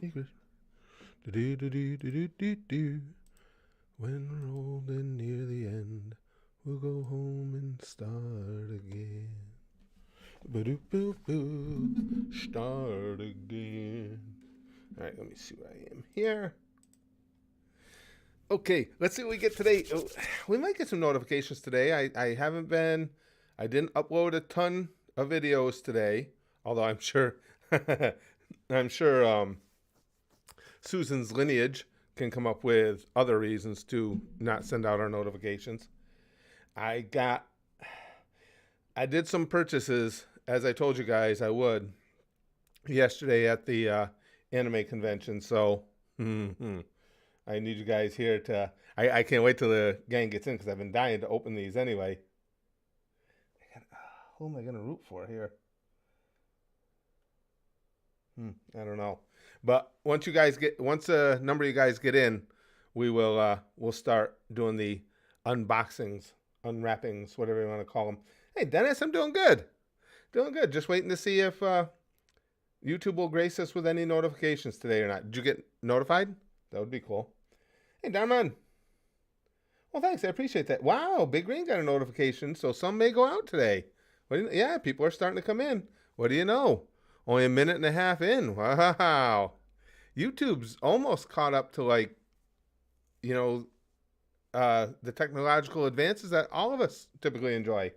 secret. Do do do do do do do. When we're old and near the end, we'll go home and start again. Ba-doo boo boo. Start again. All right, let me see where I am here. Okay, let's see what we get today. Oh, we might get some notifications today. I haven't been, I didn't upload a ton of videos today, although I'm sure, I'm sure Susan's lineage can come up with other reasons to not send out our notifications. I got, I did some purchases, as I told you guys I would, yesterday at the anime convention. So, I need you guys here to. I can't wait till the gang gets in because I've been dying to open these anyway. Who am I gonna root for here? I don't know. But once a number of you guys get in, we'll start doing the unboxings, unwrappings, whatever you want to call them. Hey Dennis, I'm doing good. Doing good. Just waiting to see if YouTube will grace us with any notifications today or not. Did you get notified? That would be cool. Hey Darman. Well, thanks. I appreciate that. Wow, Big Green got a notification, so some may go out today. Yeah, people are starting to come in. What do you know? Only a minute and a half in. Wow. YouTube's almost caught up to you know, the technological advances that all of us typically enjoy.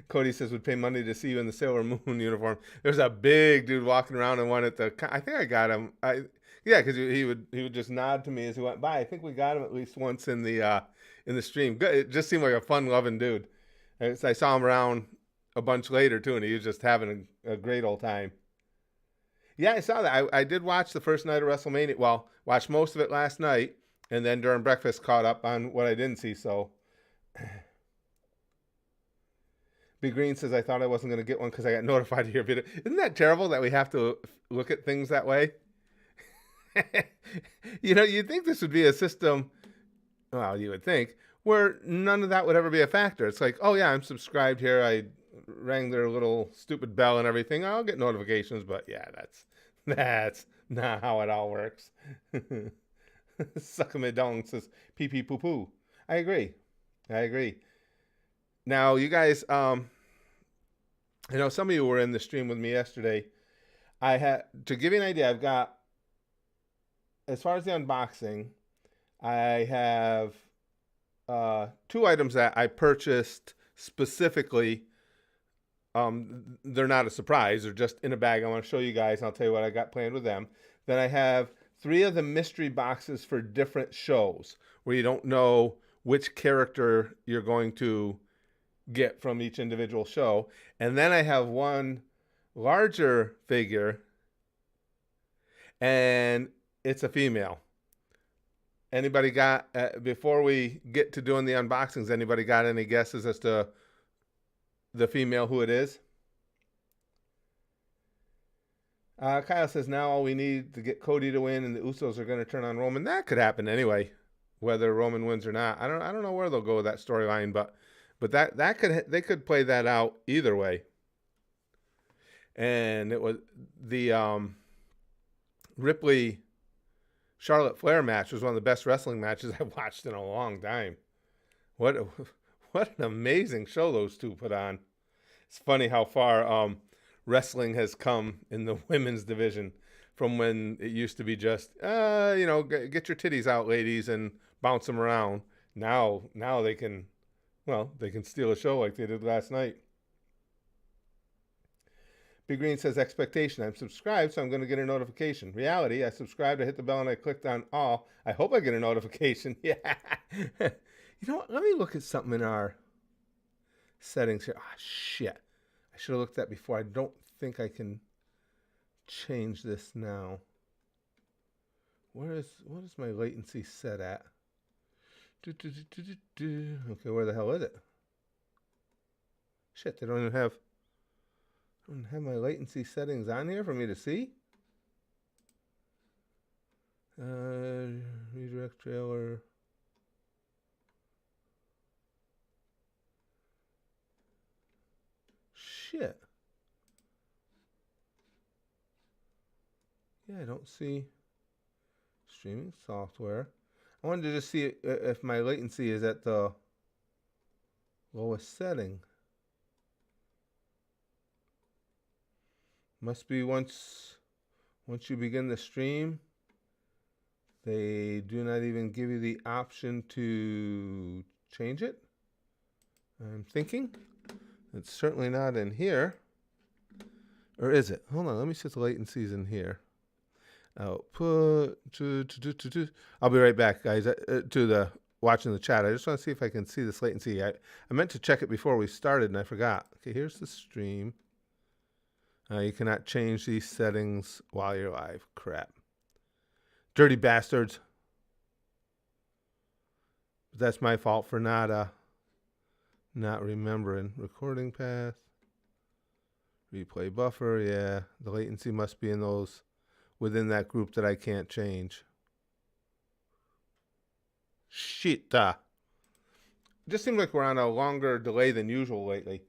Cody says would pay money to see you in the Sailor Moon uniform. There's a big dude walking around and one at the. I think I got him. Yeah, because he would just nod to me as he went by. I think we got him at least once in the stream. It just seemed like a fun loving dude. I saw him around a bunch later too, and he was just having a great old time. Yeah, I saw that. I did watch the first night of WrestleMania. Well, watched most of it last night, and then during breakfast caught up on what I didn't see. So. Big Green says, I thought I wasn't going to get one because I got notified of your video. Isn't that terrible that we have to look at things that way? You'd think this would be a system, well, you would think, where none of that would ever be a factor. It's like, oh, yeah, I'm subscribed here. I rang their little stupid bell and everything. I'll get notifications. But, yeah, that's not how it all works. Suckamidong says, pee pee poo poo. I agree. Now, you guys, I know some of you were in the stream with me yesterday. I had, to give you an idea, I've got, as far as the unboxing, I have two items that I purchased specifically. They're not a surprise. They're just in a bag. I want to show you guys, and I'll tell you what I got planned with them. Then I have 3 of the mystery boxes for different shows where you don't know which character you're going to get from each individual show. And then I have one larger figure, and it's a female. Anybody got, before we get to doing the unboxings, anybody got any guesses as to the female, who it is? Kyle says, now all we need to get Cody to win and the Usos are going to turn on Roman. That could happen anyway, whether Roman wins or not. I don't know where they'll go with that storyline, but they could play that out either way. And it was the Ripley Charlotte Flair match was one of the best wrestling matches I've watched in a long time. What an amazing show those two put on. It's funny how far wrestling has come in the women's division from when it used to be just get your titties out, ladies, and bounce them around. Now they can. Well, they can steal a show like they did last night. Big Green says, expectation. I'm subscribed, so I'm going to get a notification. Reality, I subscribed, I hit the bell, and I clicked on all. I hope I get a notification. Yeah. You know what? Let me look at something in our settings here. Ah, shit. I should have looked at that before. I don't think I can change this now. What is my latency set at? Okay, where the hell is it? Shit, they don't even have my latency settings on here for me to see. Redirect trailer. Shit. Yeah, I don't see streaming software. I wanted to just see if my latency is at the lowest setting. Must be once you begin the stream, they do not even give you the option to change it. I'm thinking it's certainly not in here. Or is it? Hold on, let me see if the latency is in here. Output. I'll be right back, guys, to the watching the chat. I just want to see if I can see this latency. I meant to check it before we started, and I forgot. Okay, here's the stream. You cannot change these settings while you're live. Crap. Dirty bastards. That's my fault for not remembering. Recording path. Replay buffer. Yeah, the latency must be in those within that group that I can't change. Shit. It just seems like we're on a longer delay than usual lately.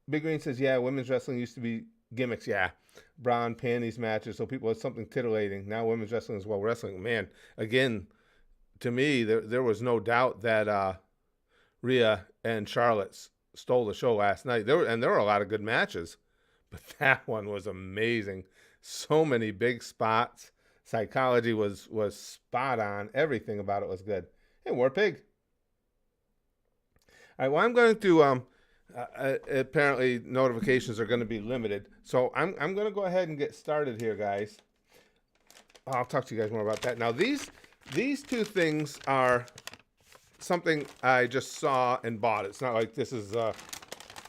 Big Green says, yeah, women's wrestling used to be gimmicks. Yeah. Brown panties matches, so people had something titillating. Now women's wrestling is well wrestling. Man, again, to me, there was no doubt that Rhea and Charlotte stole the show last night. There were a lot of good matches, but that one was amazing. So many big spots. Psychology was spot on. Everything about it was good. Hey, War Pig. All right, well, I'm going to apparently notifications are going to be limited, so I'm going to go ahead and get started here, guys. I'll talk to you guys more about that. Now, these two things are something I just saw and bought. It's not like this is a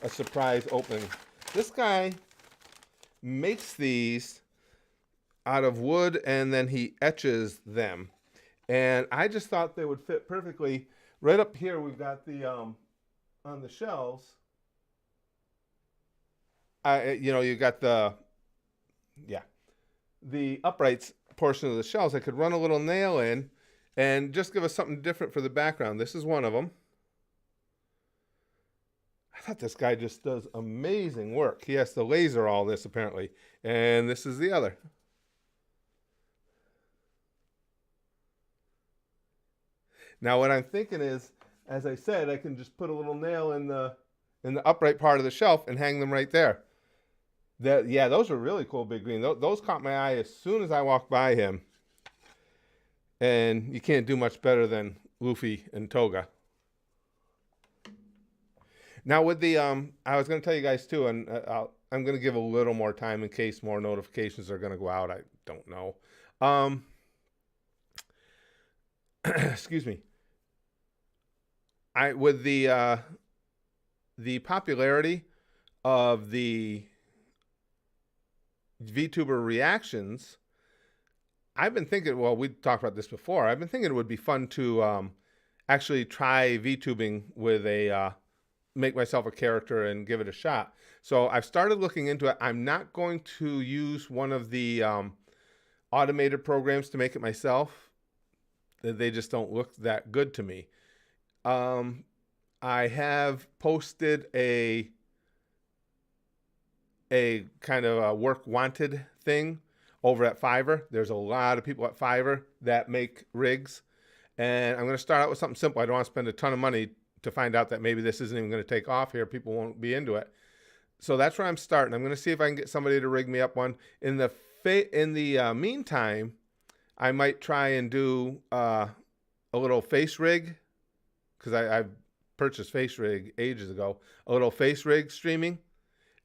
surprise opening. This guy makes these out of wood, and then he etches them. And I just thought they would fit perfectly. Right up here, we've got the on the shelves. You got the uprights portion of the shelves. I could run a little nail in and just give us something different for the background. This is one of them. I thought this guy just does amazing work. He has to laser all this apparently. And this is the other. Now what I'm thinking is, as I said, I can just put a little nail in the upright part of the shelf and hang them right there. Yeah, those are really cool, Big Green. Those caught my eye as soon as I walked by him. And you can't do much better than Luffy and Toga. Now with the, I was going to tell you guys too, and I'm going to give a little more time in case more notifications are going to go out. I don't know. Excuse me. With the popularity of the VTuber reactions, I've been thinking, well, we talked about this before. I've been thinking it would be fun to actually try VTubing with make myself a character and give it a shot. So I've started looking into it. I'm not going to use one of the automated programs to make it myself. They just don't look that good to me. I have posted a kind of a work wanted thing over at Fiverr. There's a lot of people at Fiverr that make rigs, and I'm going to start out with something simple. I don't want to spend a ton of money to find out that maybe this isn't even going to take off here. People won't be into it. So that's where I'm starting. I'm going to see if I can get somebody to rig me up one. In the meantime, I might try and do a little face rig, because I've purchased face rig ages ago. A little face rig streaming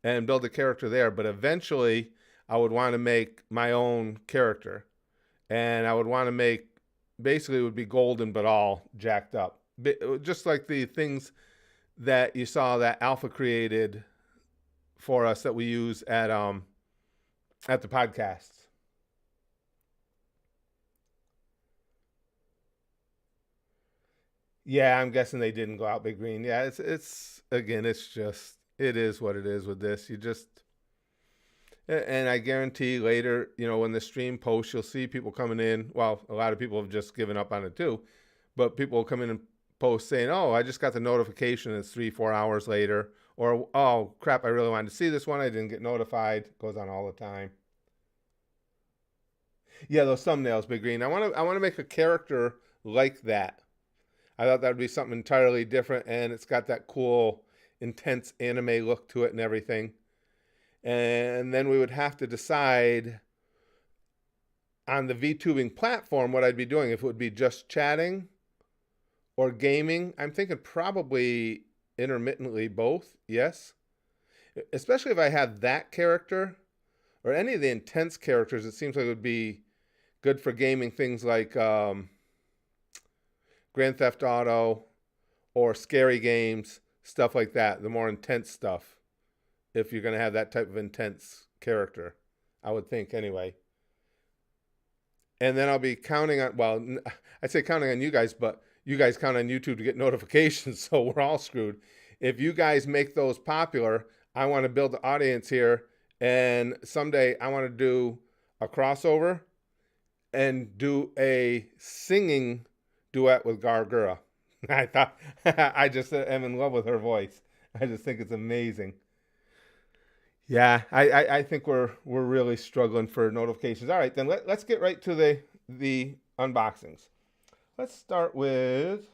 and build a character there. But eventually, I would want to make my own character, and I would want to make, basically it would be golden but all jacked up, just like the things that you saw that Alpha created for us that we use at the podcasts. Yeah, I'm guessing they didn't go out Big Green. Yeah, it's again, it's just, it is what it is with this. You just, and I guarantee later, when the stream posts, you'll see people coming in. Well, a lot of people have just given up on it too, but people will come in and post saying, oh, I just got the notification. It's 3-4 hours later. Or, oh, crap, I really wanted to see this one. I didn't get notified. It goes on all the time. Yeah, those thumbnails, Big Green. I want to make a character like that. I thought that would be something entirely different, and it's got that cool, intense anime look to it and everything. And then we would have to decide on the VTubing platform what I'd be doing, if it would be just chatting or gaming. I'm thinking probably intermittently both, yes. Especially if I had that character or any of the intense characters, it seems like it would be good for gaming, things like Grand Theft Auto or scary games, stuff like that, the more intense stuff, if you're going to have that type of intense character, I would think anyway. And then I'll be counting on, well, I'd say counting on you guys, but you guys count on YouTube to get notifications, so we're all screwed. If you guys make those popular, I want to build the audience here, and someday I want to do a crossover and do a singing duet with Gargura. I thought I just am in love with her voice. I just think it's amazing. Yeah, I think we're really struggling for notifications. All right, then let's get right to the unboxings. Let's start with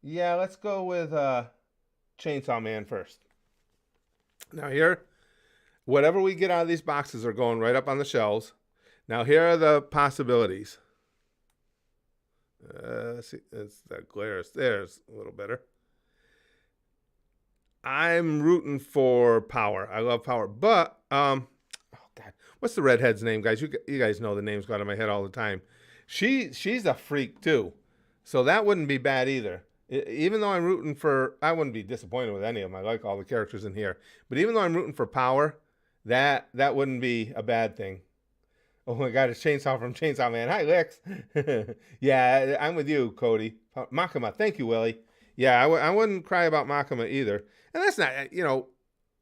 yeah, let's go with Chainsaw Man first. Now here, whatever we get out of these boxes are going right up on the shelves. Now here are the possibilities. See, it's that glare. There's a little better. I'm rooting for Power. I love Power, but oh god, what's the redhead's name, guys? You guys know the names go out of my head all the time. She's a freak too, so that wouldn't be bad either. Even though I'm rooting for, I wouldn't be disappointed with any of them. I like all the characters in here, but even though I'm rooting for Power, that wouldn't be a bad thing. Oh my god, it's Chainsaw from Chainsaw Man. Hi, Lex. Yeah, I'm with you, Cody. Makima, thank you, Willie. Yeah, I wouldn't cry about Makima either. And that's not,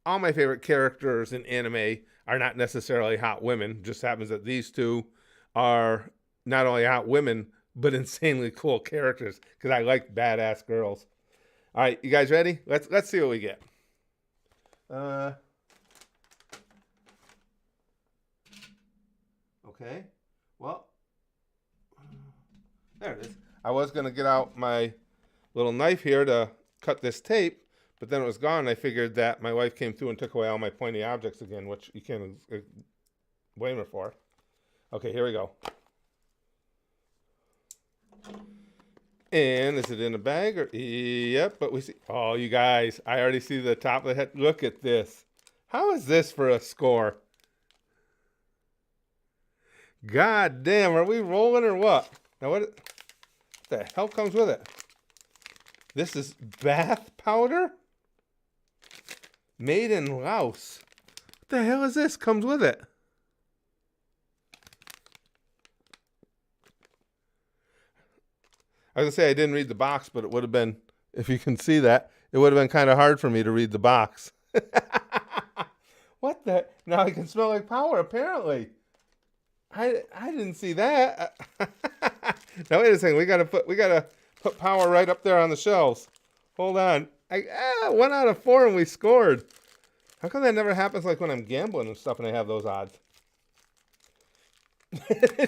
all my favorite characters in anime are not necessarily hot women. Just happens that these two are not only hot women, but insanely cool characters, because I like badass girls. All right, you guys ready? Let's see what we get. Okay, well, there it is. I was going to get out my little knife here to cut this tape, but then it was gone. I figured that my wife came through and took away all my pointy objects again, which you can't blame her for. Okay, here we go. And is it in a bag? Or yep, but we see. Oh, you guys, I already see the top of the head. Look at this. How is this for a score? God damn, are we rolling or what? Now what the hell comes with it? This is bath powder? Made in Laos. What the hell is this? Comes with it. I was going to say I didn't read the box, but it would have been, if you can see that, it would have been kind of hard for me to read the box. What the? Now I can smell like Power, apparently. I didn't see that. Now wait a second. We gotta put Power right up there on the shelves. Hold on. 1 out of 4 and we scored. How come that never happens like when I'm gambling and stuff and I have those odds?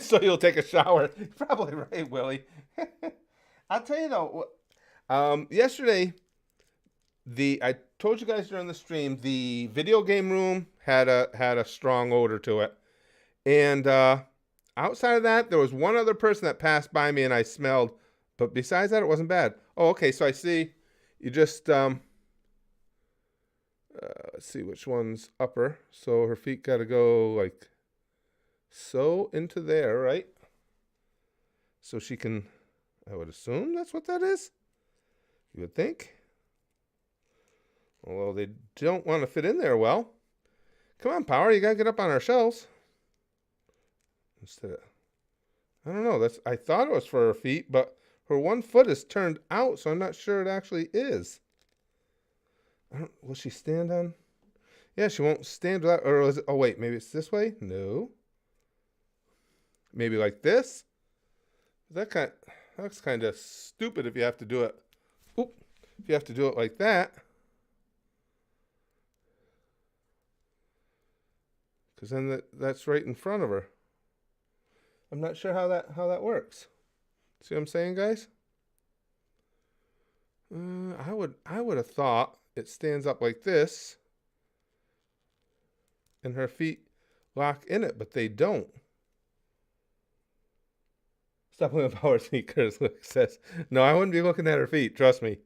So you'll take a shower. You're probably right, Willie. I'll tell you though. Yesterday, I told you guys during the stream, the video game room had a strong odor to it. And outside of that, there was one other person that passed by me and I smelled. But besides that, it wasn't bad. Oh, okay. So I see you just, let's see which one's upper. So her feet got to go like so into there, right? So she can, I would assume that's what that is. You would think. Although they don't want to fit in there well. Come on, Power. You got to get up on our shelves. Instead of, I don't know. I thought it was for her feet, but her one foot is turned out, so I'm not sure it actually is. Will she stand on? Yeah, she won't stand without, or is it, oh wait, maybe it's this way? No. Maybe like this? That's kind of stupid if you have to do it. Oop. If you have to do it like that. because then that's right in front of her. I'm not sure how that works. See what I'm saying, guys? I would have thought it stands up like this, and her feet lock in it, but they don't. Stop looking at power sneakers, Luke says. No, I wouldn't be looking at her feet. Trust me.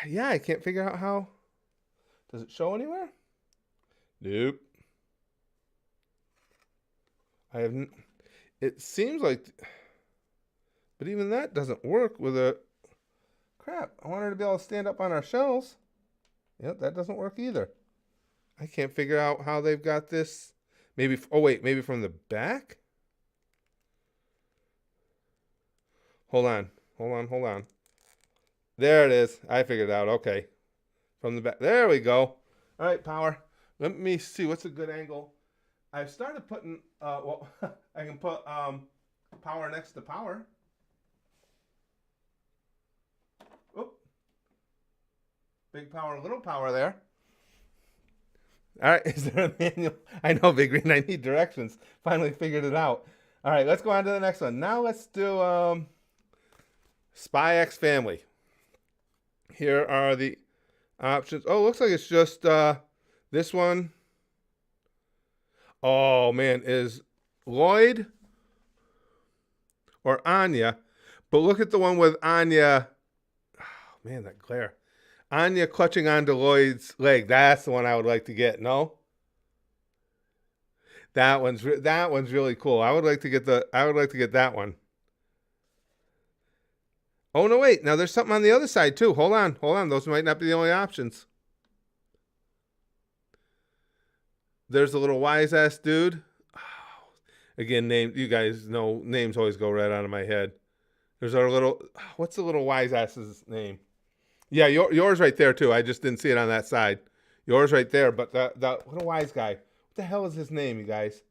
Yeah, I can't figure out how. Does it show anywhere? Nope. I haven't. It seems like, but even that doesn't work with a. Crap! I want her to be able to stand up on our shelves. Yep, that doesn't work either. I can't figure out how they've got this. Maybe. Oh wait, maybe from the back. Hold on. There it is. I figured it out. Okay. From the back. There we go. All right, power. Let me see. What's a good angle? I've started putting, well, I can put power next to power. Oop. Big power, little power there. All right, is there a manual? I know, Big Green, I need directions. Finally figured it out. All right, let's go on to the next one. Now let's do Spy X Family. Here are the options. Oh, looks like it's just this one. Oh, man, is Lloyd or Anya? But look at the one with Anya. Oh, man, that glare. Anya clutching onto Lloyd's leg. That's the one I would like to get. No? That one's really cool. I would like to get that one. Oh, no, wait. Now, there's something on the other side, too. Hold on. Those might not be the only options. There's a little wise-ass dude. Oh, again, you guys know names always go right out of my head. There's our little, what's the little wise-ass's name? Yeah, yours right there, too. I just didn't see it on that side. Yours right there, but the little wise guy. What the hell is his name, you guys?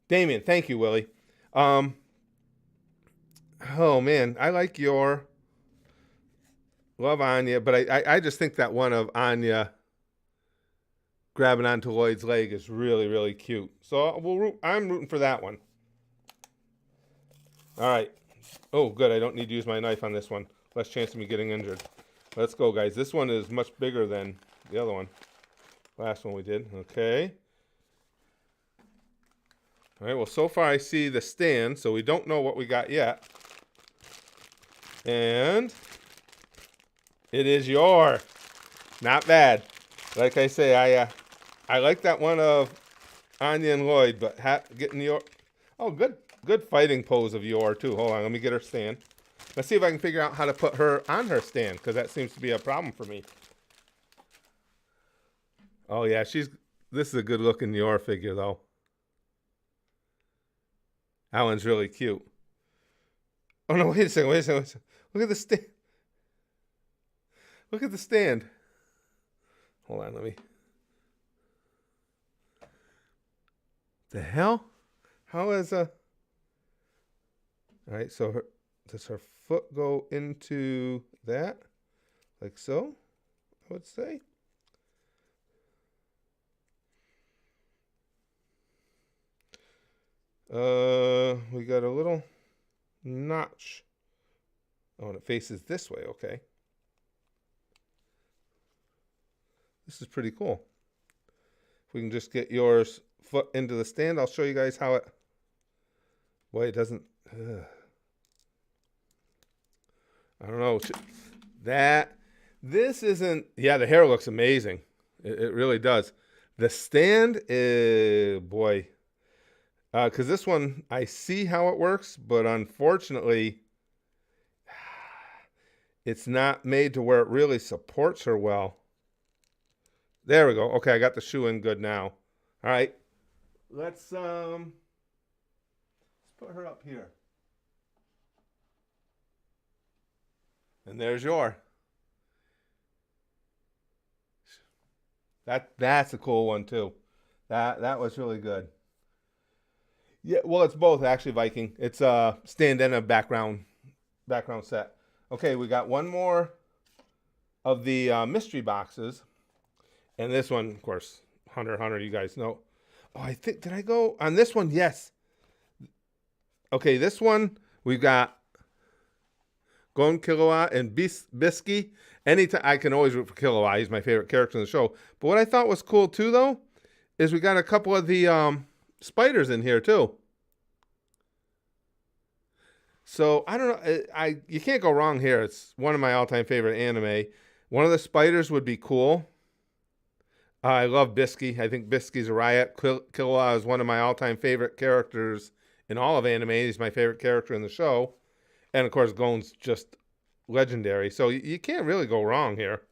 Damien. Thank you, Willie. Oh, man, I like your love Anya, but I just think that one of Anya grabbing onto Lloyd's leg is really, really cute. So I'm rooting for that one. All right. Oh, good. I don't need to use my knife on this one. Less chance of me getting injured. Let's go, guys. This one is much bigger than the other one. Last one we did. Okay. All right. Well, so far I see the stand, so we don't know what we got yet. And it is your. Not bad. Like I say, I like that one of Anya and Lloyd, but getting your. Oh, good fighting pose of your too. Hold on, let me get her stand. Let's see if I can figure out how to put her on her stand, because that seems to be a problem for me. Oh yeah, this is a good looking your figure though. That one's really cute. Oh no, wait a second. Look at the stand. Look at the stand. Hold on, let me. The hell? How is a? All right, so does her foot go into that, like so? I would say. We got a little notch. Oh, and it faces this way. Okay. This is pretty cool. If we can just get yours foot into the stand, I'll show you guys how it. Boy, it doesn't. I don't know. This isn't. Yeah, the hair looks amazing. It really does. The stand is boy. Because this one, I see how it works, but unfortunately, it's not made to where it really supports her well. There we go. Okay, I got the shoe in good now. All right. Let's put her up here. And there's your. That's a cool one too. That was really good. Yeah, well, it's both actually, Viking. It's a stand and a background set. Okay, we got one more of the mystery boxes. And this one, of course, Hunter, you guys know. Oh, I think, did I go on this one? Yes. Okay, this one, we've got Gon Killua and Bisky. Anytime, I can always root for Killua. He's my favorite character in the show. But what I thought was cool, too, though, is we got a couple of the spiders in here, too. So, I don't know. You can't go wrong here. It's one of my all-time favorite anime. One of the spiders would be cool. I love Bisky. I think Bisky's a riot. Killua is one of my all-time favorite characters in all of anime. He's my favorite character in the show. And, of course, Gon's just legendary. So you can't really go wrong here.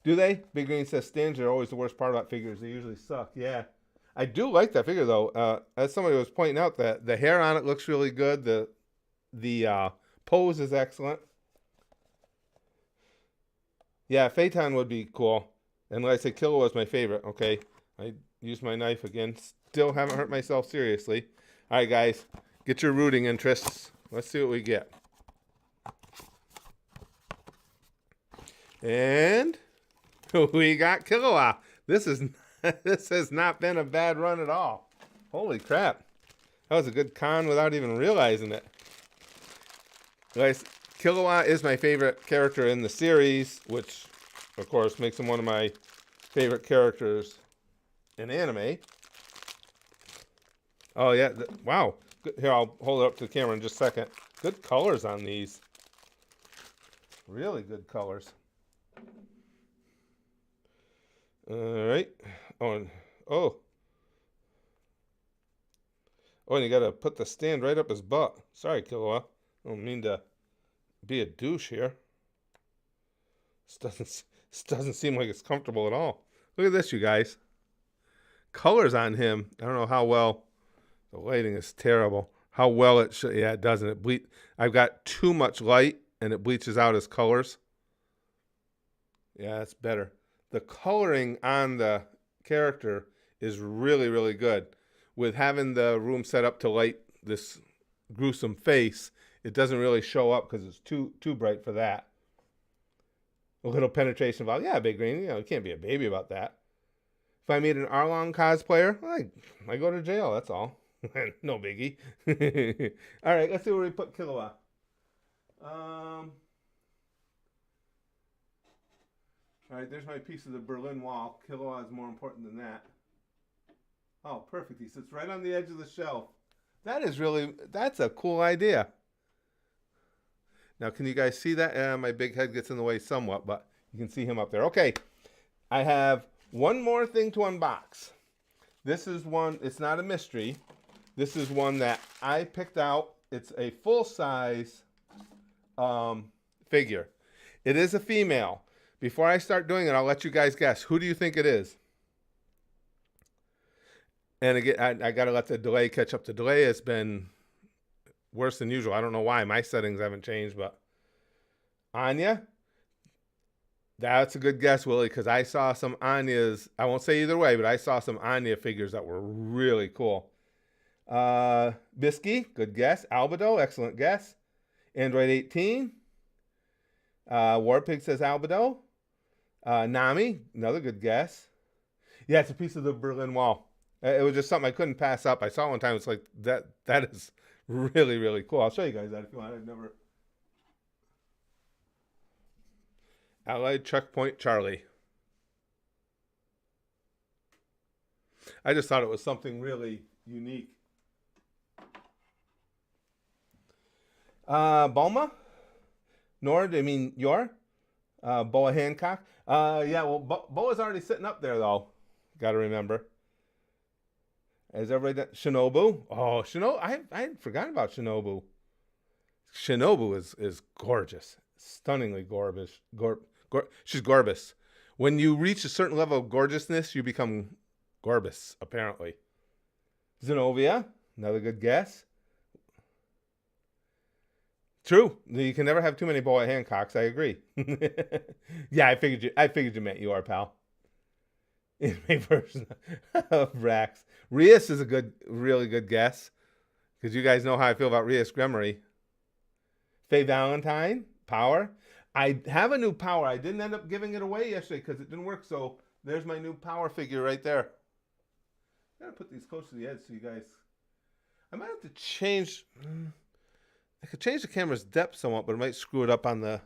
Do they? Big Green says stands are always the worst part about figures. They usually suck. Yeah. I do like that figure, though. As somebody was pointing out, that the hair on it looks really good. The pose is excellent. Yeah, Phaeton would be cool. And like I said, Killua was my favorite. Okay, I used my knife again. Still haven't hurt myself seriously. All right, guys, get your rooting interests. Let's see what we get. And we got Killua. This has not been a bad run at all. Holy crap. That was a good con without even realizing it. Guys, Killua is my favorite character in the series, which, of course, makes him one of my favorite characters in anime. Oh, yeah. Wow. Here, I'll hold it up to the camera in just a second. Good colors on these. Really good colors. All right. Oh, and you got to put the stand right up his butt. Sorry, Killua. I don't mean to be a douche here. This doesn't seem like it's comfortable at all. Look at this, you guys. Colors on him. I don't know how well. The lighting is terrible. How well it should. Yeah, it doesn't. I've got too much light, and it bleaches out his colors. Yeah, that's better. The coloring on the character is really, really good. With having the room set up to light this gruesome face, it doesn't really show up because it's too bright for that. A little penetration valve. Yeah, Big Green. You can't be a baby about that. If I meet an Arlong cosplayer, I go to jail. That's all. No biggie. All right, let's see where we put Killua. All right, there's my piece of the Berlin Wall. Killua is more important than that. Oh, perfect. He sits right on the edge of the shelf. That's a cool idea. Now, can you guys see that? My big head gets in the way somewhat, but you can see him up there. Okay, I have one more thing to unbox. This is one, it's not a mystery. This is one that I picked out. It's a full-size figure. It is a female. Before I start doing it, I'll let you guys guess. Who do you think it is? And again, I got to let the delay catch up. The delay has been worse than usual. I don't know why. My settings haven't changed, but Anya? That's a good guess, Willie, because I saw some Anyas. I won't say either way, but I saw some Anya figures that were really cool. Bisky, good guess. Albedo, excellent guess. Android 18. Warpig says Albedo. Nami, another good guess. Yeah, it's a piece of the Berlin Wall. It was just something I couldn't pass up. I saw it one time. It's like, that is really, really cool. I'll show you guys that if you want. I've never. Allied Checkpoint Charlie. I just thought it was something really unique. Bulma? Nord, I mean, Boa Hancock? Yeah, well, Boa's already sitting up there, though. Got to remember. Is everybody done? Shinobu? Oh, Shinobu. I had forgotten about Shinobu. Shinobu is gorgeous. Stunningly gorgeous. She's Gorbis. When you reach a certain level of gorgeousness, you become Gorbis, apparently. Zenobia, another good guess. True. You can never have too many Boa Hancocks. I agree. Yeah, I figured you meant your pal. Anime version of Rax. Rias is a really good guess, because you guys know how I feel about Rias Gremory. Faye Valentine, Power. I have a new Power. I didn't end up giving it away yesterday because it didn't work. So There's my new power figure right there. I gotta put these close to the edge so you guys. I might have to change. I could change the camera's depth somewhat, but it might screw it up on the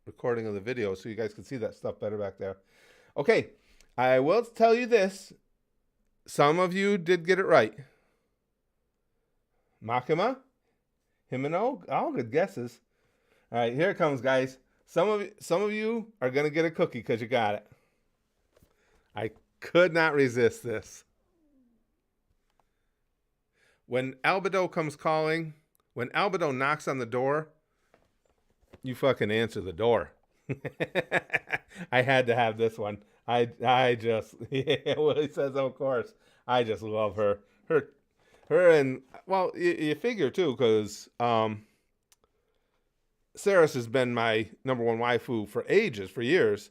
recording of the video so you guys can see that stuff better back there. Okay, I will tell you this. Some of you did get it right. Makima, Himeno, all good guesses. All right, here it comes, guys. Some of you are gonna get a cookie because you got it. I could not resist this. When Albedo comes calling, when Albedo knocks on the door, you fucking answer the door. I had to have this one. I just, yeah, Willie says, of course. I just love her. Her and, well, you figure too, because Saris has been my number one waifu for ages, for years.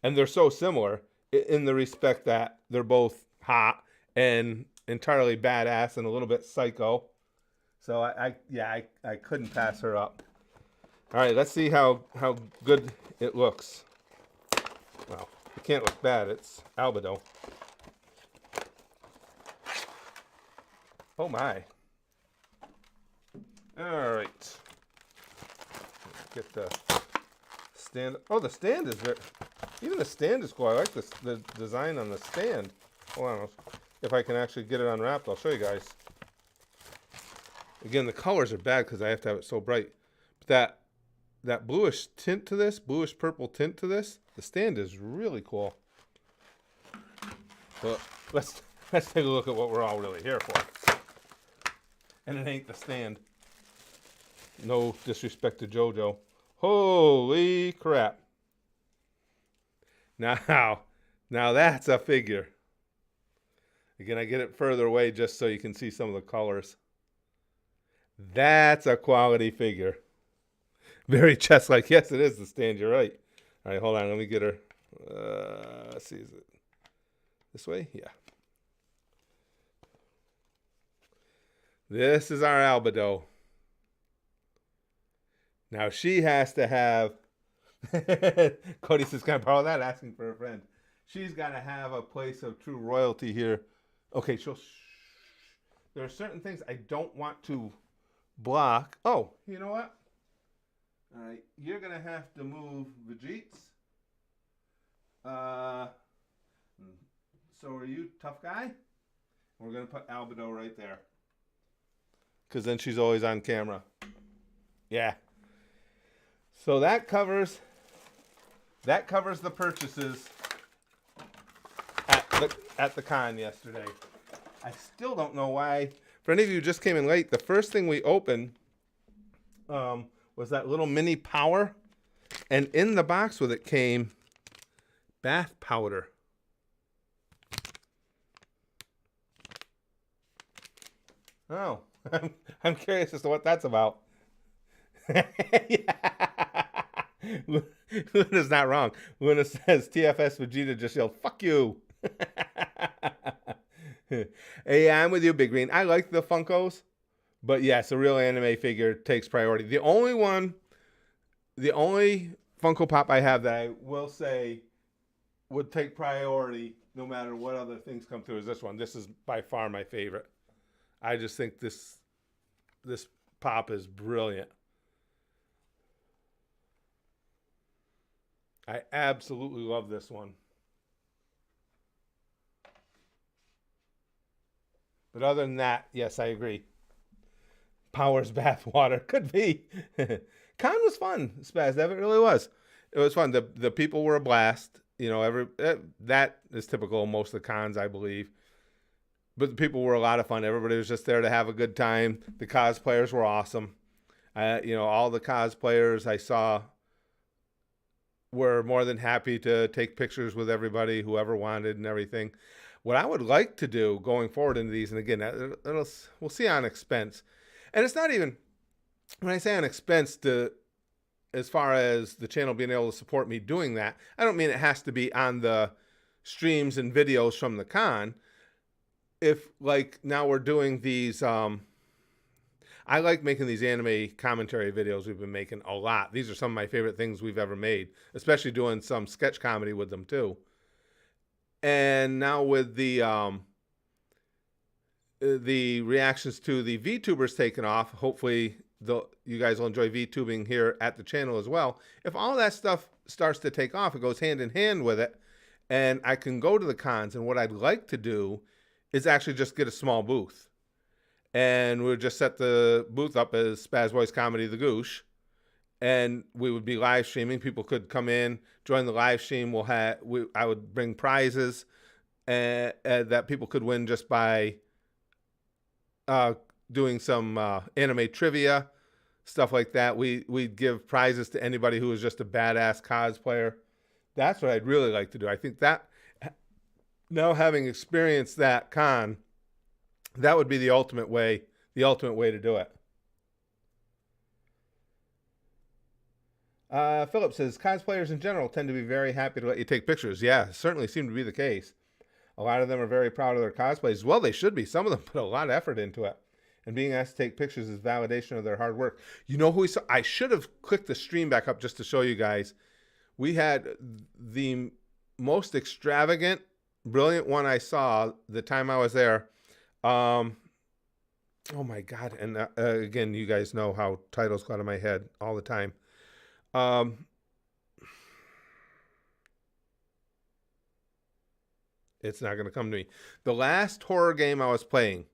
And they're so similar in the respect that they're both hot and entirely badass and a little bit psycho. So I couldn't pass her up. All right, let's see how good it looks. Well, it can't look bad. It's Albedo. Oh my. All right. Get the stand. Oh, the stand is very. Even the stand is cool. I like the design on the stand. Hold on. If I can actually get it unwrapped, I'll show you guys. Again, the colors are bad because I have to have it so bright. But that bluish tint to this, bluish purple tint to this, the stand is really cool. So let's take a look at what we're all really here for. And it ain't the stand. No disrespect to JoJo. Holy crap. Now that's a figure. Again, I get it further away just so you can see some of the colors. That's a quality figure. Very chest-like. Yes, it is the stand. You're right. All right, hold on. Let me get her. Let's see. Is it this way? Yeah. This is our Albedo. Now she has to have. Cody says, "Can I borrow that?" Asking for a friend. She's got to have a place of true royalty here. Okay, there are certain things I don't want to block. Oh, you know what? All right, you're gonna have to move Vegeta's. So are you, tough guy? We're gonna put Albedo right there, because then she's always on camera. Yeah. So that covers the purchases at the con yesterday. I still don't know why. For any of you who just came in late, the first thing we opened was that little mini power, and in the box with it came bath powder. Oh, I'm curious as to what that's about. Luna's not wrong. Luna says TFS Vegeta just yelled, "Fuck you." Hey, I'm with you, Big Green. I like the Funkos, but yes, a real anime figure takes priority. The only Funko Pop I have that I will say would take priority no matter what other things come through is this one. This is by far my favorite. I just think this pop is brilliant. I absolutely love this one. But other than that, yes, I agree. Powers bath water. Could be. Con was fun, Spaz. That it really was. It was fun. The people were a blast. You know, that is typical of most of the cons, I believe. But the people were a lot of fun. Everybody was just there to have a good time. The cosplayers were awesome. You know, all the cosplayers I saw were more than happy to take pictures with everybody, whoever wanted and everything. What I would like to do going forward into these, and again, we'll see on expense. And it's not even, when I say on expense, as far as the channel being able to support me doing that, I don't mean it has to be on the streams and videos from the con. If, like, now we're doing these, I like making these anime commentary videos we've been making a lot. These are some of my favorite things we've ever made, especially doing some sketch comedy with them too. And now with the reactions to the VTubers taking off, hopefully you guys will enjoy VTubing here at the channel as well. If all that stuff starts to take off, it goes hand in hand with it, and I can go to the cons. And what I'd like to do is actually just get a small booth, and we'll just set the booth up as Spaz Boys Comedy the Goosh, and we would be live streaming. People could come in, join the live stream. I would bring prizes that people could win just by doing some anime trivia, stuff like that. We'd give prizes to anybody who was just a badass cosplayer. That's what I'd really like to do. I think that, now having experienced that con, that would be the ultimate way to do it. Philip says, cosplayers in general tend to be very happy to let you take pictures. Yeah, certainly seemed to be the case. A lot of them are very proud of their cosplays. Well, they should be. Some of them put a lot of effort into it. And being asked to take pictures is validation of their hard work. You know who we saw? I should have clicked the stream back up just to show you guys. We had the most extravagant, brilliant one I saw the time I was there. Oh my God. And again, you guys know how titles go out of my head all the time. It's not going to come to me. The last horror game I was playing.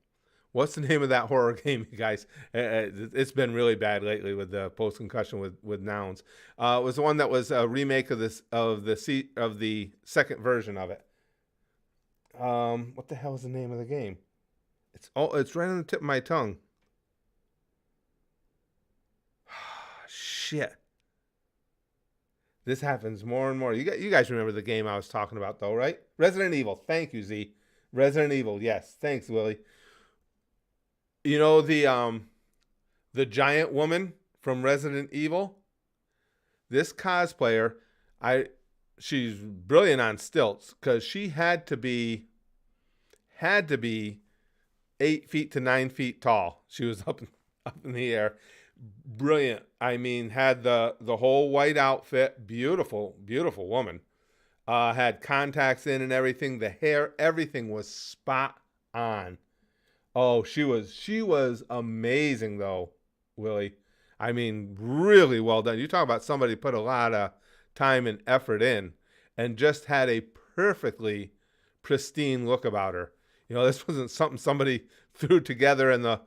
What's the name of that horror game, you guys? It's been really bad lately with the post-concussion with nouns. It was the one that was a remake of the second version of it. What the hell is the name of the game? It's right on the tip of my tongue. Shit. This happens more and more. You guys remember the game I was talking about, though, right? Resident Evil. Thank you, Z. Resident Evil. Yes. Thanks, Willie. You know the giant woman from Resident Evil? This cosplayer, she's brilliant on stilts because she had to be 8 feet to 9 feet tall. She was up in the air. Brilliant. I mean, had the whole white outfit. Beautiful, beautiful woman. Had contacts in and everything. The hair, everything was spot on. Oh, she was amazing though, Willie. I mean, really well done. You talk about somebody put a lot of time and effort in and just had a perfectly pristine look about her. You know, this wasn't something somebody threw together in the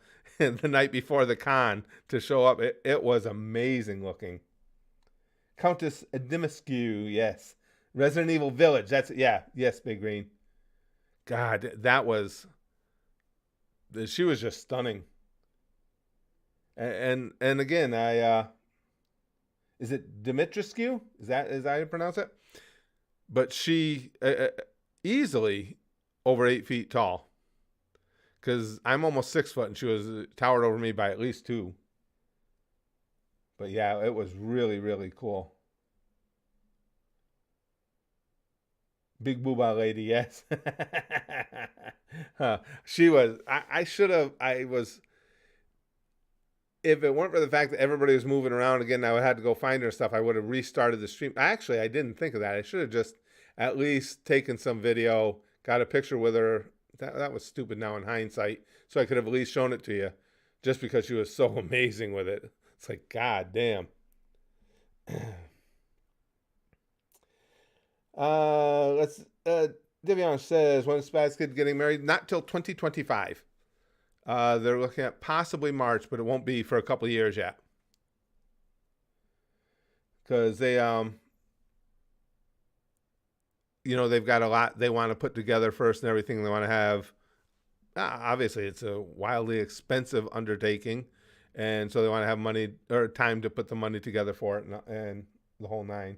night before the con to show up. It was amazing looking. Countess Dimiscu, yes. Resident Evil Village, yes, Big Green. God, she was just stunning. And again, is it Dimitrescu? Is that how you pronounce it? But she easily over 8 feet tall. Because I'm almost 6 foot and she was towered over me by at least 2. But yeah, it was really, really cool. Big booba lady, yes. She was, if it weren't for the fact that everybody was moving around again, I would have to go find her stuff, I would have restarted the stream. Actually, I didn't think of that. I should have just at least taken some video, got a picture with her. That was stupid now in hindsight. So I could have at least shown it to you just because she was so amazing with it. It's like, God damn. Divion says, when is Spaz Kid getting married? Not till 2025. They're looking at possibly March, but it won't be for a couple of years yet. Because they, they've got a lot they want to put together first and everything. They want to have, obviously it's a wildly expensive undertaking. And so they want to have money or time to put the money together for it and the whole nine.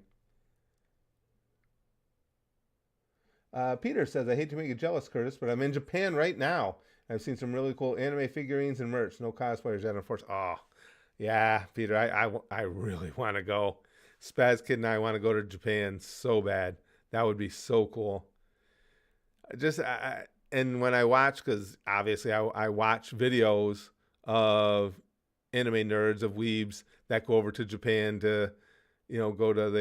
Peter says, I hate to make you jealous, Curtis, but I'm in Japan right now. I've seen some really cool anime figurines and merch. No cosplayers yet, unfortunately. Oh, yeah, Peter, I really want to go. Spaz Kid and I want to go to Japan so bad. That would be so cool. And when I watch, because obviously I watch videos of anime nerds, of weebs that go over to Japan to, go to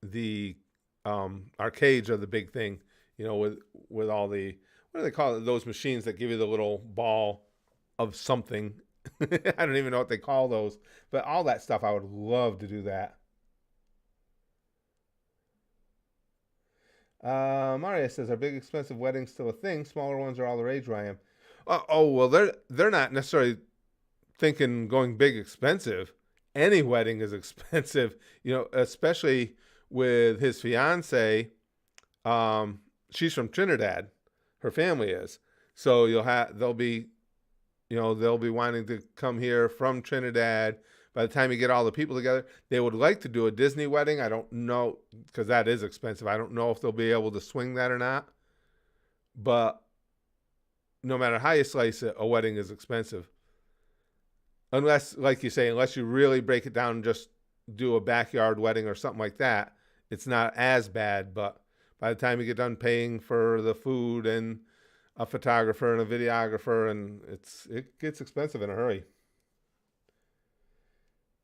the arcades are the big thing, you know, with all the, what do they call it? Those machines that give you the little ball of something. I don't even know what they call those, but all that stuff, I would love to do that. Maria says, "Are big expensive weddings still a thing? Smaller ones are all the rage where I am." Oh well, they're not necessarily thinking going big expensive. Any wedding is expensive, you know, especially with his fiance. She's from Trinidad. Her family is. So they'll be wanting to come here from Trinidad. By the time you get all the people together, they would like to do a Disney wedding. I don't know, because that is expensive. I don't know if they'll be able to swing that or not. But no matter how you slice it, a wedding is expensive. Unless, like you say, unless you really break it down and just do a backyard wedding or something like that, it's not as bad. But by the time you get done paying for the food and a photographer and a videographer, and it gets expensive in a hurry.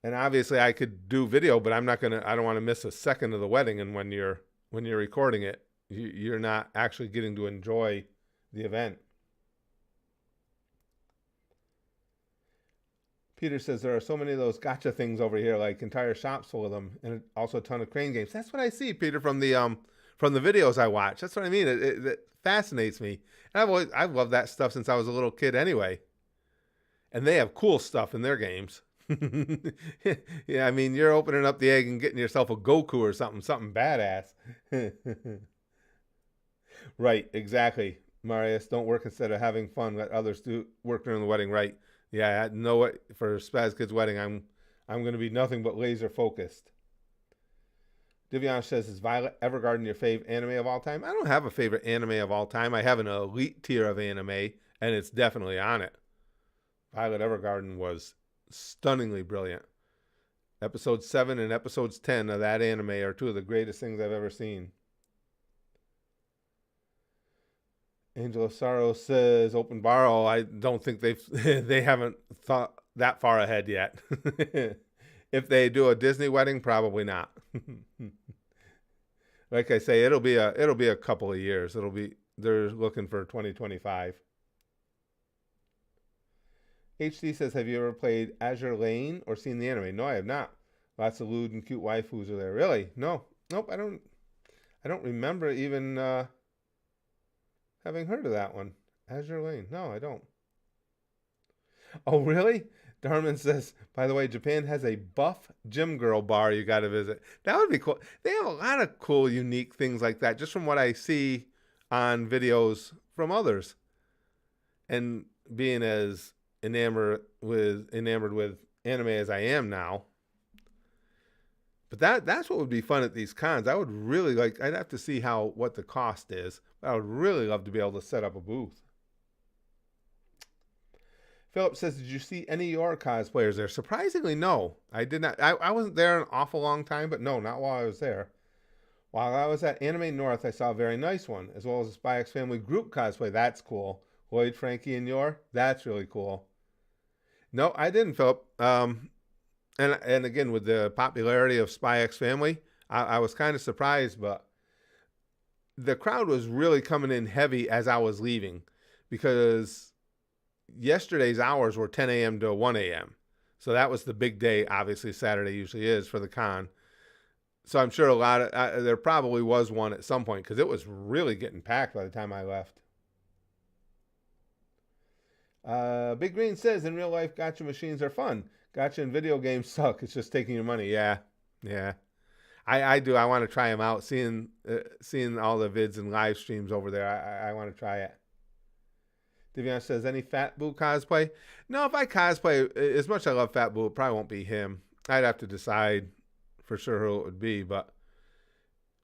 And obviously, I could do video, but I don't want to miss a second of the wedding. And when you're recording it, you're not actually getting to enjoy the event. Peter says there are so many of those gotcha things over here, like entire shops full of them, and also a ton of crane games. That's what I see, Peter, from the videos I watch. That's what I mean. It fascinates me, and I've loved that stuff since I was a little kid, anyway. And they have cool stuff in their games. Yeah, I mean, you're opening up the egg and getting yourself a Goku or something badass. Right, exactly. Marius, don't work instead of having fun. Let others do work during the wedding. Right. Yeah, I know what, for Spaz Kid's wedding, I'm going to be nothing but laser focused. Divian says, "Is Violet Evergarden your fave anime of all time?" I don't have a favorite anime of all time. I have an elite tier of anime, and it's definitely on it. Violet Evergarden was stunningly brilliant. Episode 7 and episodes 10 of that anime are two of the greatest things I've ever seen. Angel of Sorrow says, "Open Borrow." I don't think they haven't thought that far ahead yet. If they do a Disney wedding, probably not. Like I say, it'll be a couple of years. They're looking for 2025. HD says, "Have you ever played Azure Lane or seen the anime?" No, I have not. Lots of lewd and cute waifus are there. Really? No. Nope, I don't remember even having heard of that one. Azure Lane. No, I don't. Oh, really? Darman says, "By the way, Japan has a buff gym girl bar you got to visit." That would be cool. They have a lot of cool, unique things like that, just from what I see on videos from others. And being as enamored with anime as I am now. But that's what would be fun at these cons. I would really like, I'd have to see what the cost is. But I would really love to be able to set up a booth. Philip says, "Did you see any of your cosplayers there?" Surprisingly, no. I did not. I wasn't there an awful long time, but no, not while I was there. While I was at Anime North, I saw a very nice one, as well as a Spy X Family group cosplay. That's cool. Lloyd, Frankie, and Yor. That's really cool. No, I didn't, Philip. And again, with the popularity of Spy X Family, I was kind of surprised, but the crowd was really coming in heavy as I was leaving, because yesterday's hours were 10 a.m. to 1 a.m. So that was the big day. Obviously, Saturday usually is for the con. So I'm sure there probably was one at some point, because it was really getting packed by the time I left. Big Green says, "In real life, gotcha machines are fun. Gotcha in video games suck. It's just taking your money." Yeah. I do. I want to try them out. Seeing all the vids and live streams over there, I want to try it. Divian says, "Any Fat Boo cosplay?" No, if I cosplay, as much as I love Fat Boo, it probably won't be him. I'd have to decide for sure who it would be. But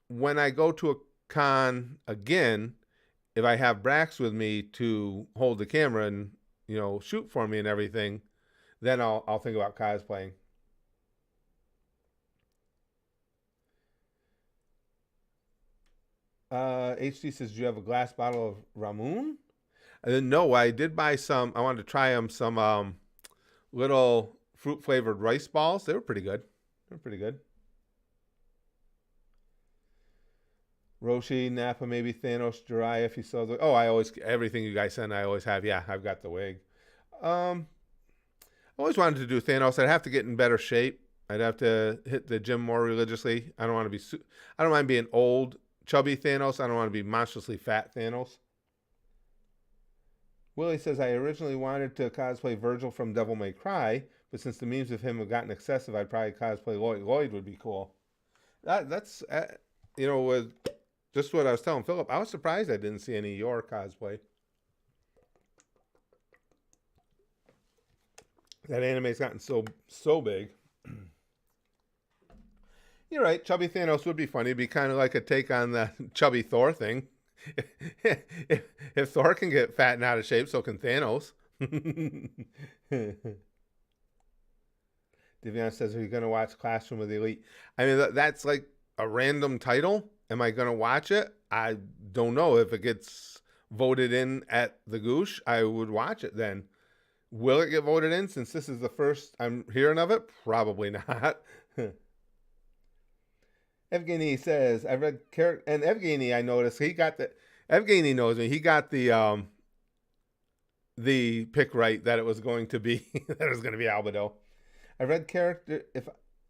when I go to a con again, if I have Brax with me to hold the camera and shoot for me and everything, then I'll think about cosplaying. HD says, "Do you have a glass bottle of Ramoon?" No, I did buy some. I wanted to try some little fruit flavored rice balls. They were pretty good. Roshi, Nappa, maybe Thanos, Jiraiya if he sells it. Oh, I always, everything you guys send, I always have. Yeah, I've got the wig. Um, I always wanted to do Thanos. I'd have to get in better shape. I'd have to hit the gym more religiously. I don't want to be, I don't mind being old, chubby Thanos. I don't want to be monstrously fat Thanos. Willie says, I originally wanted to cosplay Virgil from Devil May Cry, but since the memes of him have gotten excessive, I'd probably cosplay Lloyd. Lloyd would be cool. That's, with just what I was telling Philip, I was surprised I didn't see any of your cosplay. That anime's gotten so big. You're right. Chubby Thanos would be funny. It'd be kind of like a take on the chubby Thor thing. if Thor can get fat and out of shape, so can Thanos. Devian says, are you going to watch Classroom of the Elite? I mean, that's like a random title. Am I going to watch it? I don't know. If it gets voted in at the Goosh, I would watch it then. Will it get voted in since this is the first I'm hearing of it? Probably not. Evgeny says, I read and Evgeny, I noticed he got Evgeny knows me. He got the pick right that it was going to be that it was going to be Albedo. I read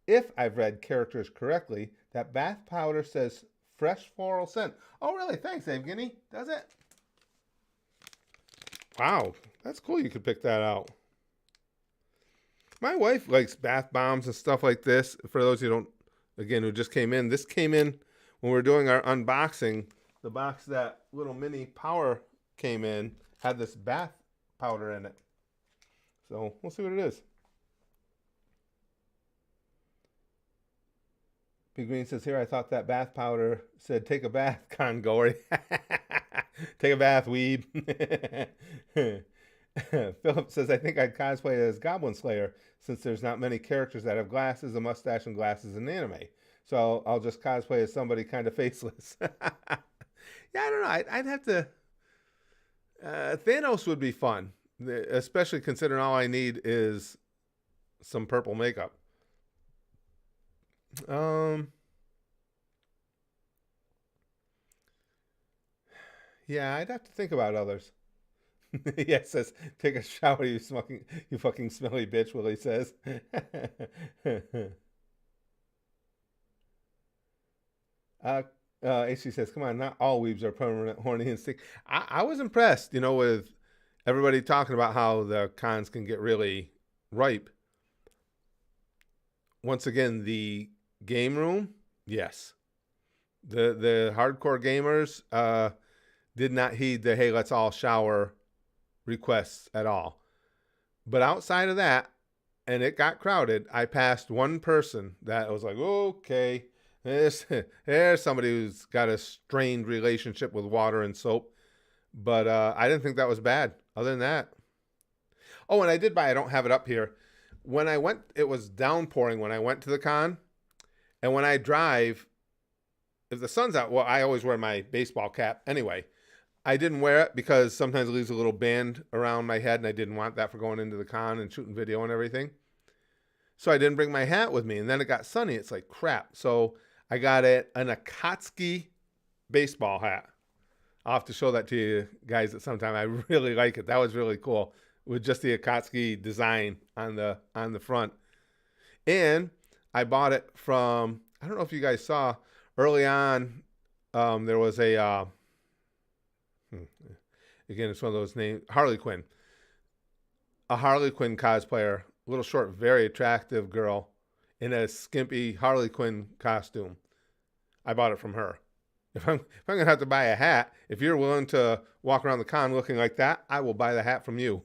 if I've read characters correctly, that bath powder says fresh floral scent. Oh, really? Thanks, Evgeny. Does it? Wow, that's cool. You could pick that out. My wife likes bath bombs and stuff like this. For those who don't, again, who just came in, this came in when we were doing our unboxing. The box that little mini power came in had this bath powder in it. So we'll see what it is. Big Green says, here, I thought that bath powder said, take a bath, con goer. Take a bath, weeb. Philip says, I think I'd cosplay as Goblin Slayer since there's not many characters that have glasses, a mustache, and glasses in anime. So I'll just cosplay as somebody kind of faceless. Yeah, I don't know. I'd have to... Thanos would be fun, especially considering all I need is some purple makeup. Yeah, I'd have to think about others. Yeah, it says, take a shower, you fucking smelly bitch, Willie says. AC says, come on, not all weebs are permanent, horny, and stick. I was impressed, with everybody talking about how the cons can get really ripe. Once again, the game room, yes. The hardcore gamers did not heed the, hey, let's all shower requests at all. But outside of that, and it got crowded, I passed one person that was like, okay, there's somebody who's got a strained relationship with water and soap. But I didn't think that was bad. Other than that. Oh, and I did buy, I don't have it up here. When I went, it was downpouring when I went to the con. And when I drive, if the sun's out, well, I always wear my baseball cap anyway. I didn't wear it because sometimes it leaves a little band around my head, and I didn't want that for going into the con and shooting video and everything. So I didn't bring my hat with me, and then it got sunny. It's like crap. So I got an Akatsuki baseball hat. I'll have to show that to you guys at some time. I really like it. That was really cool with just the Akatsuki design on the front. And I bought it from, I don't know if you guys saw early on, there was a, again, it's one of those names, Harley Quinn. A Harley Quinn cosplayer, little short, very attractive girl in a skimpy Harley Quinn costume. I bought it from her. If I'm going to have to buy a hat, if you're willing to walk around the con looking like that, I will buy the hat from you.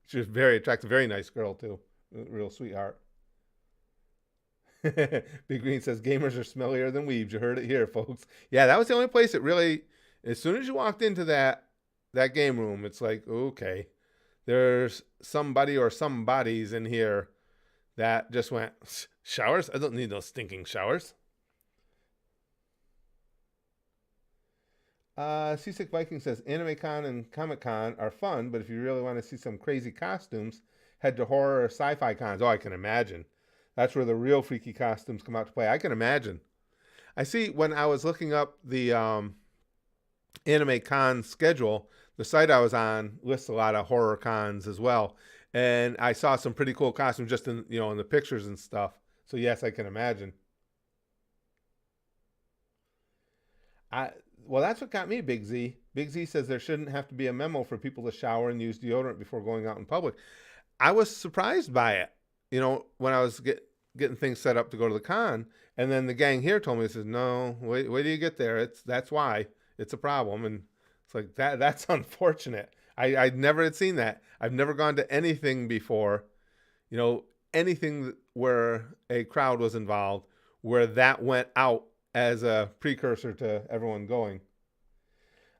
She was very attractive, very nice girl too. Real sweetheart. Big Green says, gamers are smellier than weebs. You heard it here, folks. Yeah, that was the only place that really, as soon as you walked into that game room, it's like, okay, there's somebody or some bodies in here that just went, showers? I don't need no stinking showers. Seasick Viking says, Anime Con and Comic Con are fun, but if you really want to see some crazy costumes, head to horror or sci-fi cons. Oh, I can imagine. That's where the real freaky costumes come out to play. I can imagine. I see when I was looking up the Anime Con schedule, the site I was on lists a lot of horror cons as well. And I saw some pretty cool costumes just in, in the pictures and stuff. So yes, I can imagine. I Well, that's what got me, Big Z. Big Z says there shouldn't have to be a memo for people to shower and use deodorant before going out in public. I was surprised by it. When I was getting things set up to go to the con, and then the gang here told me, it says, no, wait till you get there. That's why it's a problem. And it's like that's unfortunate. I never had seen that. I've never gone to anything before, anything where a crowd was involved, where that went out as a precursor to everyone going.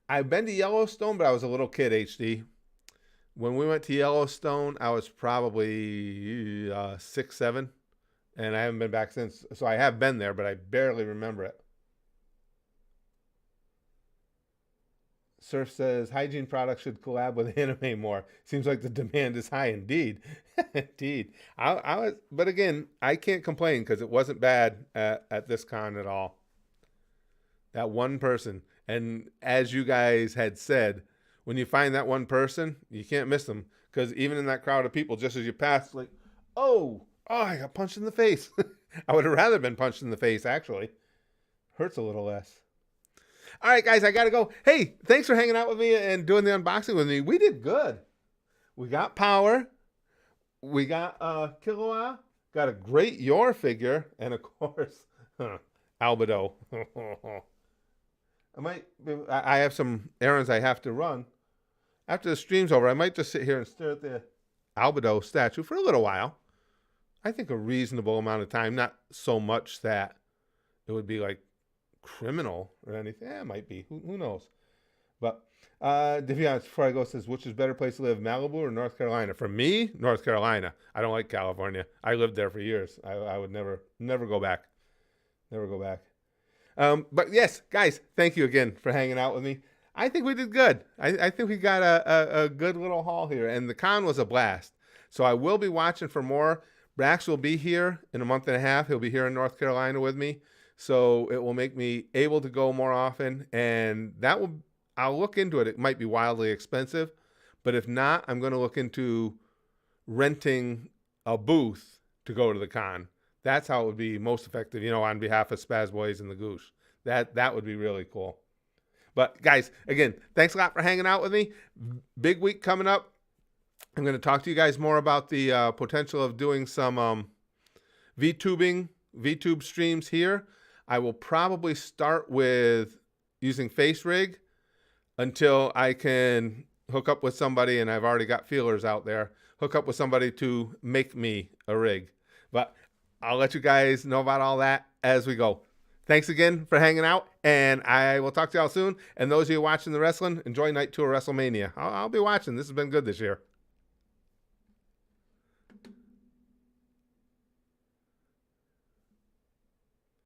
I've been to Yellowstone, but I was a little kid, HD. When we went to Yellowstone, I was probably 6, 7, and I haven't been back since. So I have been there, but I barely remember it. Surf says hygiene products should collab with anime more. Seems like the demand is high indeed. Indeed. But again, I can't complain because it wasn't bad at this con at all. That one person. And as you guys had said, when you find that one person, you can't miss them. Because even in that crowd of people, just as you pass, like, oh, I got punched in the face. I would have rather been punched in the face, actually. Hurts a little less. All right, guys, I got to go. Hey, thanks for hanging out with me and doing the unboxing with me. We did good. We got Power. We got Killua. Got a great Yor figure. And, of course, Albedo. I have some errands I have to run. After the stream's over, I might just sit here and stare at the Albedo statue for a little while. I think a reasonable amount of time. Not so much that it would be like criminal or anything. It might be. Who knows? But Deviance, before I go, says, which is better place to live, Malibu or North Carolina? For me, North Carolina. I don't like California. I lived there for years. I would never go back. Never go back. But yes, guys, thank you again for hanging out with me. I think we did good. I think we got a good little haul here, and the con was a blast. So I will be watching for more. Brax will be here in a month and a half. He'll be here in North Carolina with me. So it will make me able to go more often, and I'll look into it. It might be wildly expensive, but if not, I'm going to look into renting a booth to go to the con. That's how it would be most effective, on behalf of Spaz Boys and the Goosh. That would be really cool. But guys, again, thanks a lot for hanging out with me. Big week coming up. I'm going to talk to you guys more about the potential of doing some VTube streams here. I will probably start with using FaceRig until I can hook up with somebody, and I've already got feelers out there, hook up with somebody to make me a rig. But I'll let you guys know about all that as we go. Thanks again for hanging out, and I will talk to y'all soon. And those of you watching the wrestling, enjoy night 2 of WrestleMania. I'll be watching. This has been good this year.